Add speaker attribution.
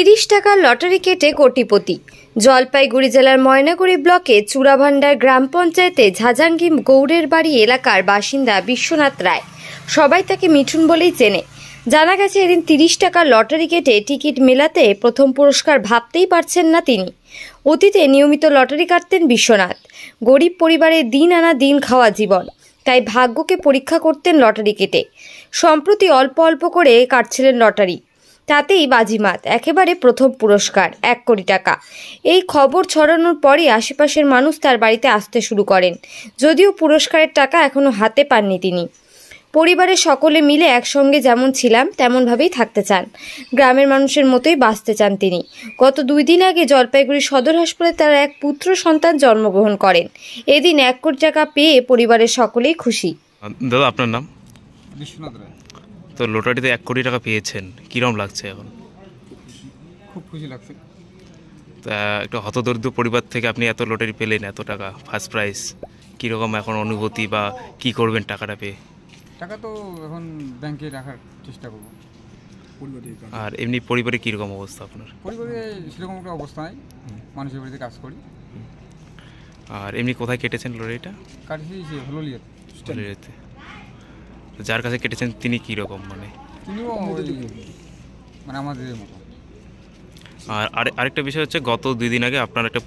Speaker 1: 30 টাকার লটারি কেটে কোটিপতি। জলপাইগুড়ি জেলার ময়নাগুড়ি ব্লকে চূড়াভান্ডার গ্রাম পঞ্চায়েতে ঝাঁঝাঙ্গি গৌড়ের বাড়ি এলাকার বাসিন্দা বিশ্বনাথ রায়। সবাই তাকে মিঠুন বলেই চেনে। জানা গেছে এদিন 30 টাকার লটারি কেটে টিকিট মেলাতে প্রথম পুরস্কার ভাবতেই পারছেন না তিনি। অতীতে নিয়মিত লটারি কাটতেন বিশ্বনাথ। গরিব পরিবারের দিন আনা দিন খাওয়া জীবন, তাই ভাগ্যকে পরীক্ষা করতেন লটারি কেটে। সম্প্রতি অল্প অল্প করে কাটছিলেন লটারি, তাতেই বাজিমাত একেবারে প্রথম পুরস্কার 1 কোটি টাকা। এই খবর ছড়ানোর পরই আশেপাশের মানুষ তার বাড়িতে আসতে শুরু করেন। যদিও পুরস্কারের টাকা এখনো হাতে পাননি তিনি। পরিবারের সকলে মিলে একসঙ্গে যেমন ছিলাম তেমনভাবেই থাকতে চান। গ্রামের মানুষের মতোই বাঁচতে চান তিনি। গত 2 দিন আগে জলপাইগুড়ি সদর হাসপাতালে তার এক পুত্র সন্তান জন্মগ্রহণ করেন। এদিন 1 কোটি টাকা পেয়ে পরিবারের সকলেই খুশি।
Speaker 2: দাদা, আপনার নাম?
Speaker 3: বিশ্বনাথ রায়।
Speaker 2: তো লটারিতে 1 কোটি টাকা পেয়েছেন, কিরম লাগছে এখন?
Speaker 3: খুব খুশি লাগছে।
Speaker 2: তা একটা হতদরিদ্র পরিবার থেকে আপনি এত লটারি পেলেন, এত টাকা ফার্স্ট প্রাইজ, কীরকম এখন অনুভূতি বা কি করবেন টাকাটা পেয়ে?
Speaker 3: টাকা তো এখন ব্যাংকে রাখার চেষ্টা করবো।
Speaker 2: আর এমনি পরিবারে কীরকম অবস্থা আপনার?
Speaker 3: পরিবারে সেরকম একটা অবস্থা নাই, মানুষের বাড়িতে কাজ করি।
Speaker 2: আর এমনি কোথায় কেটেছেন লটারিটা?
Speaker 3: কাটছি সে হলো লিয়ে
Speaker 2: লটারিতে। তো যার কাছে কেটেছেন তিনি কীরকম, মানে?
Speaker 3: তিনিও মানে আমাদের মতো।
Speaker 2: আর আরেকটা বিষয় হচ্ছে, গত 2 দিন আগে আপনার একটা